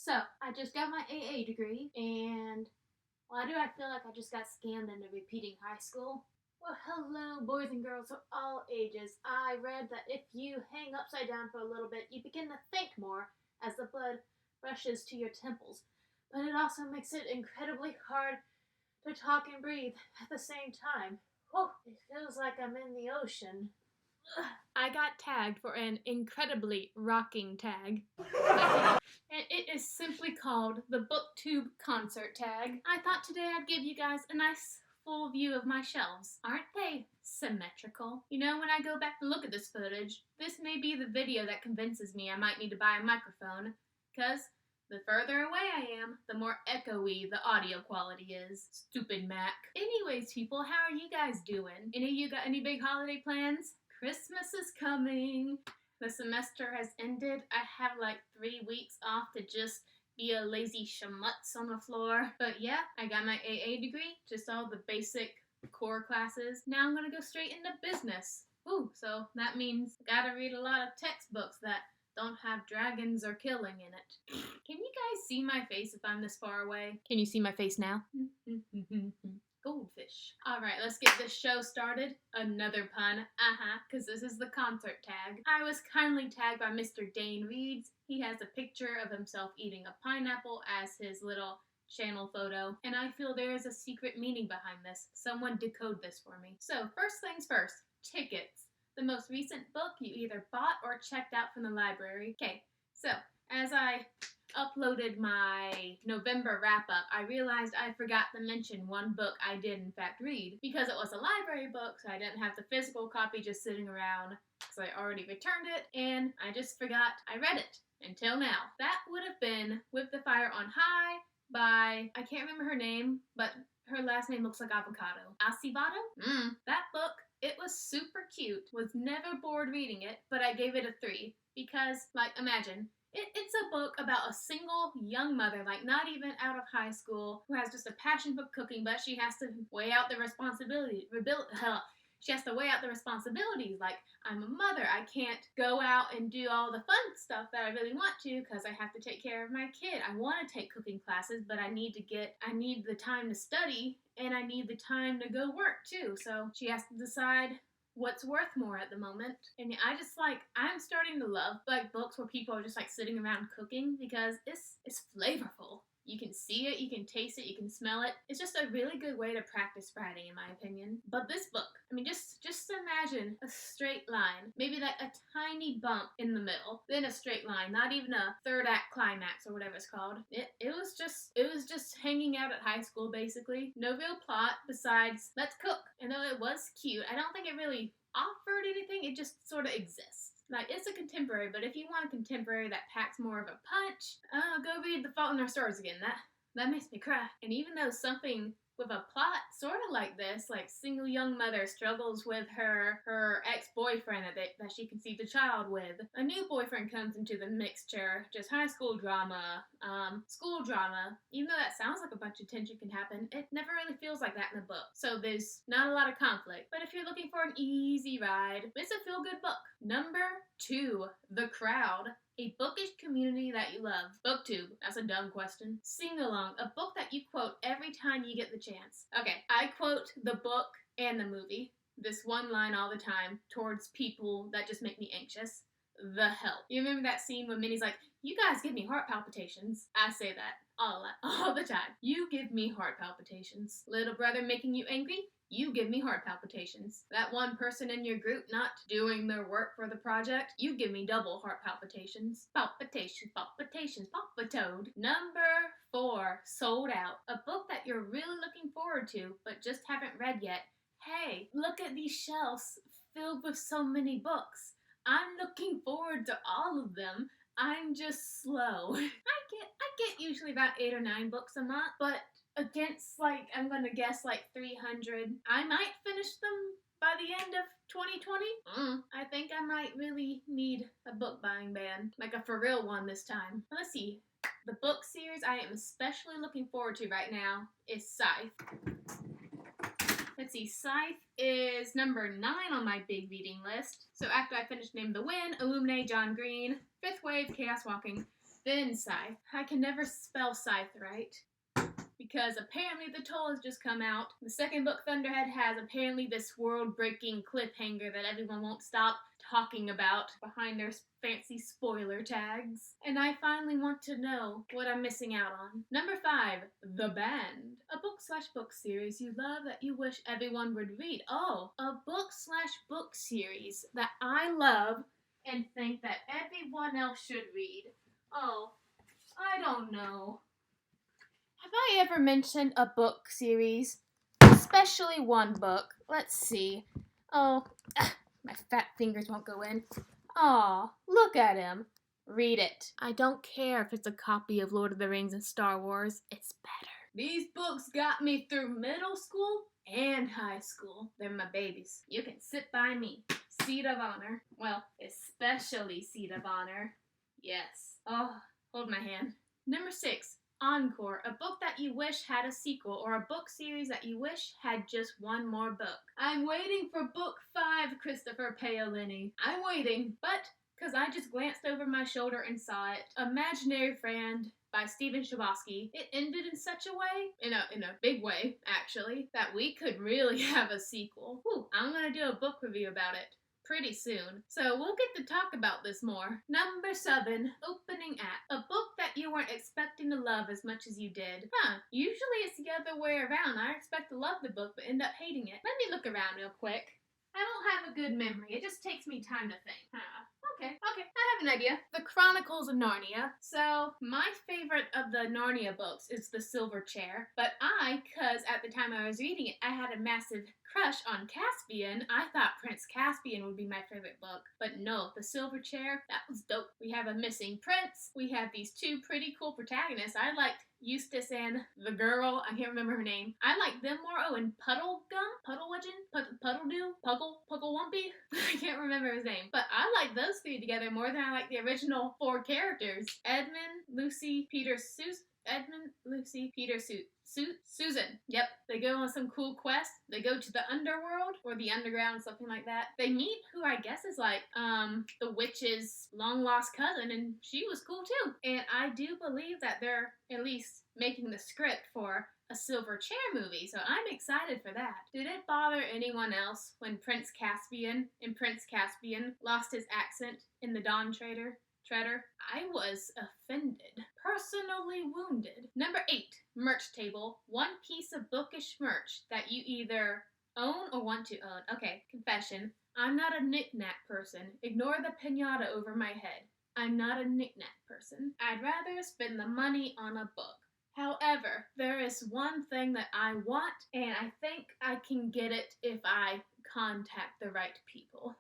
So, I just got my AA degree, and why do I feel like I just got scammed into repeating high school? Well, hello, boys and girls of all ages. I read that if you hang upside down for a little bit, you begin to think more as the blood rushes to your temples. But it also makes it incredibly hard to talk and breathe at the same time. Whew, it feels like I'm in the ocean. I got tagged for an incredibly rocking tag. And it is simply called the Booktube concert tag. I thought today I'd give you guys a nice full view of my shelves. Aren't they symmetrical? You know, when I go back and look at this footage, this may be the video that convinces me I might need to buy a microphone, because the further away I am, the more echoey the audio quality is. Stupid Mac. Anyways, people, how are you guys doing? Any of you got any big holiday plans? Christmas is coming. The semester has ended. I have like 3 weeks off to just be a lazy schmutz on the floor. But yeah, I got my AA degree, just all the basic core classes. Now I'm gonna go straight into business. Ooh, so that means I gotta read a lot of textbooks that don't have dragons or killing in it. Can you guys see my face if I'm this far away? Can you see my face now? Goldfish. Alright, let's get this show started. Another pun. Because this is the concert tag. I was kindly tagged by Mr. Dane Reeds. He has a picture of himself eating a pineapple as his little channel photo, and I feel there is a secret meaning behind this. Someone decode this for me. So, first things first, tickets. The most recent book you either bought or checked out from the library. Okay, so as I uploaded my November wrap-up, I realized I forgot to mention one book I did in fact read. Because it was a library book, so I didn't have the physical copy just sitting around, because I already returned it, and I just forgot I read it until now. That would have been With the Fire on High by, I can't remember her name, but her last name looks like Avocado. Avocado? That book, it was super cute. Was never bored reading it, but I gave it a 3. Because, like, imagine, it's a book about a single young mother, like not even out of high school, who has just a passion for cooking, but she has to weigh out the responsibility. She has to weigh out the responsibilities. Like, I'm a mother. I can't go out and do all the fun stuff that I really want to because I have to take care of my kid. I want to take cooking classes, but I need the time to study, and I need the time to go work too. So she has to decide what's worth more at the moment. And I'm starting to love like books where people are just like sitting around cooking, because it's flavorful. You can see it, you can taste it, you can smell it. It's just a really good way to practice writing, in my opinion. But this book, I mean, just imagine a straight line, maybe like a tiny bump in the middle, then a straight line, not even a third act climax or whatever it's called. It was just hanging out at high school, basically. No real plot besides let's cook. And though it was cute, I don't think it really offered anything. It just sort of exists. Like, it's a contemporary, but if you want a contemporary that packs more of a punch, go read The Fault in Our Stars again. That makes me cry. And even though something with a plot sort of like this, like single young mother struggles with her ex-boyfriend that she conceived a child with, a new boyfriend comes into the mixture, just high school drama, school drama. Even though that sounds like a bunch of tension can happen, it never really feels like that in a book. So there's not a lot of conflict. But if you're looking for an easy ride, it's a feel-good book. Number 2, The Crowd. A bookish community that you love. Booktube. That's a dumb question. Sing along. A book that you quote every time you get the chance. Okay, I quote the book and the movie. This one line all the time towards people that just make me anxious. The Help. You remember that scene when Minnie's like, "You guys give me heart palpitations." I say that all the time. You give me heart palpitations. Little brother making you angry? You give me heart palpitations. That one person in your group not doing their work for the project? You give me double heart palpitations. Palpitations, palpitations, palpitoad. Number 4, Sold Out. A book that you're really looking forward to, but just haven't read yet. Hey, look at these shelves filled with so many books. I'm looking forward to all of them. I'm just slow. I get usually about 8 or 9 books a month, but against, like, I'm gonna guess like 300, I might finish them by the end of 2020. I think I might really need a book buying ban, like a for real one this time. Let's see. The book series I am especially looking forward to right now is Scythe. Let's see, Scythe is number 9 on my big reading list. So after I finish Name the Wind, Illuminate, John Green, Fifth Wave, Chaos Walking, Thin Scythe. I can never spell Scythe right, because apparently the toll has just come out. The second book, Thunderhead, has apparently this world-breaking cliffhanger that everyone won't stop talking about behind their fancy spoiler tags. And I finally want to know what I'm missing out on. Number 5, The Band. A book/book series you love that you wish everyone would read. Oh, a book/book series that I love and think that everyone else should read. Oh, I don't know. Have I ever mentioned a book series? Especially one book. Let's see. Oh, my fat fingers won't go in. Aw, look at him. Read it. I don't care if it's a copy of Lord of the Rings and Star Wars. It's better. These books got me through middle school and high school. They're my babies. You can sit by me. Seat of honor. Well, especially seat of honor. Yes. Oh, hold my hand. Number 6. Encore, a book that you wish had a sequel, or a book series that you wish had just one more book. I'm waiting for book 5, Christopher Paolini. I'm waiting, but because I just glanced over my shoulder and saw it, Imaginary Friend by Chbosky. It ended in such a way, in a big way, actually, that we could really have a sequel. Whew, I'm gonna do a book review about it pretty soon, so we'll get to talk about this more. Number 7, Opening Act. A book that you weren't expecting to love as much as you did. Usually it's the other way around. I expect to love the book but end up hating it. Let me look around real quick. I don't have a good memory. It just takes me time to think. Okay, I have an idea. The Chronicles of Narnia. So, my favorite of the Narnia books is The Silver Chair, but cause at the time I was reading it, I had a massive crush on Caspian. I thought Prince Caspian would be my favorite book, but no, The Silver Chair, that was dope. We have a missing prince. We have these 2 pretty cool protagonists. I liked Eustace and the girl, I can't remember her name. I like them more. Oh, and Puddleglum? I can't remember his name. But I like those 3 together more than I like the original 4 characters. Edmund, Lucy, Peter, Susan. Yep. They go on some cool quest. They go to the underworld or the underground, something like that. They meet who I guess is like the witch's long lost cousin, and she was cool too. And I do believe that they're at least making the script for a Silver Chair movie, so I'm excited for that. Did it bother anyone else when Prince Caspian lost his accent in The Dawn Treader? I was offended. Personally wounded. Number 8, merch table. One piece of bookish merch that you either own or want to own. Okay, confession. I'm not a knick-knack person. Ignore the piñata over my head. I'm not a knick-knack person. I'd rather spend the money on a book. However, there is one thing that I want, and I think I can get it if I contact the right people.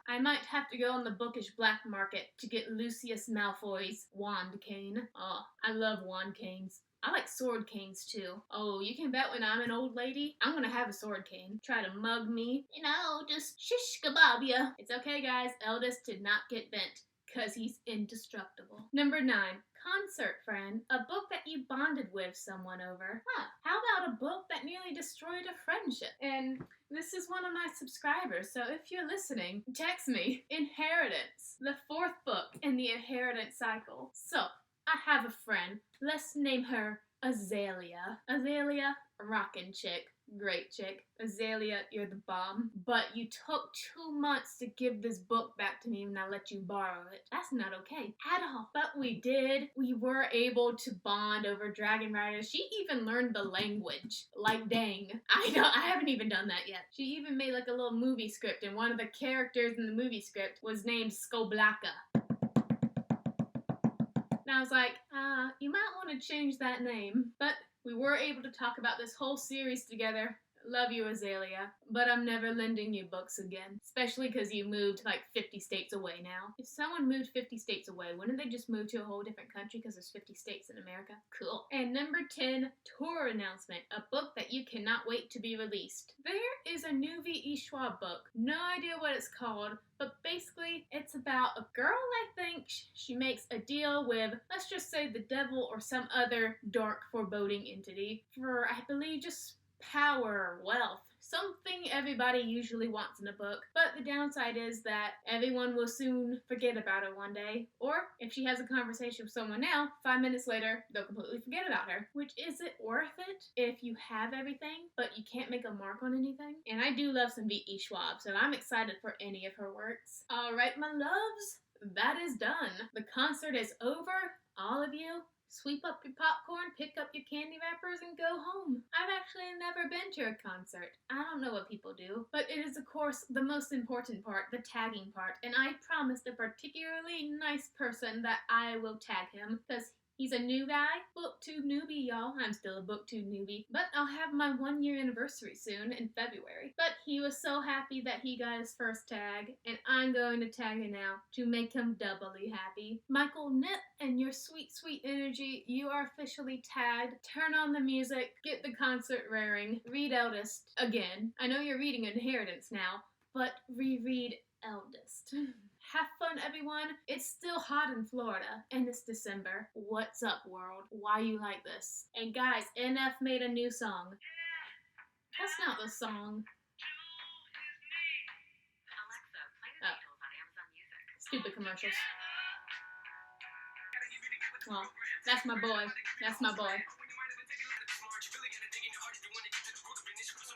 I might have to go on the bookish black market to get Lucius Malfoy's wand cane. Oh, I love wand canes. I like sword canes too. Oh, you can bet when I'm an old lady, I'm gonna have a sword cane. Try to mug me. Just shish kebab ya. It's okay, guys. Eldest did not get bent, because he's indestructible. Number 9, concert friend. A book that you bonded with someone over. How about a book that nearly destroyed a friendship? And this is one of my subscribers, so if you're listening, text me. Inheritance. The 4th book in the inheritance cycle. So, I have a friend. Let's name her Azalea. Azalea, rockin' chick. Great chick. Azalea, you're the bomb. But you took 2 months to give this book back to me when I let you borrow it. That's not okay at all. But we did. We were able to bond over Dragon Riders. She even learned the language. Like, dang. I haven't even done that yet. She even made like a little movie script, and one of the characters in the movie script was named Skoblaka. And I was like, you might want to change that name. But we were able to talk about this whole series together. Love you, Azalea, but I'm never lending you books again. Especially because you moved like 50 states away now. If someone moved 50 states away, wouldn't they just move to a whole different country because there's 50 states in America? Cool. And number 10, tour announcement. A book that you cannot wait to be released. There is a new V.E. Schwab book. No idea what it's called, but basically it's about a girl, I think. She makes a deal with, let's just say, the devil or some other dark foreboding entity for, I believe, just power, wealth, something everybody usually wants in a book, but the downside is that everyone will soon forget about her one day, or if she has a conversation with someone now, 5 minutes later, they'll completely forget about her. Which, is it worth it if you have everything, but you can't make a mark on anything? And I do love some V.E. Schwab, so I'm excited for any of her works. Alright, my loves, that is done. The concert is over. All of you, sweep up your popcorn, pick up your candy wrappers, and go home. I've actually never been to a concert. I don't know what people do, but it is, of course, the most important part, the tagging part, and I promised a particularly nice person that I will tag him, because he's a new guy, Booktube newbie, y'all. I'm still a Booktube newbie, but I'll have my 1-year anniversary soon in February. But he was so happy that he got his first tag, and I'm going to tag him now to make him doubly happy. Michael Nip and your sweet, sweet energy, you are officially tagged. Turn on the music, get the concert raring, read Eldest again. I know you're reading Inheritance now, but reread Eldest. Have fun, everyone. It's still hot in Florida, and it's December. What's up, world? Why you like this? And guys, NF made a new song. That's not the song. Oh. Stupid commercials. Well, that's my boy. That's my boy.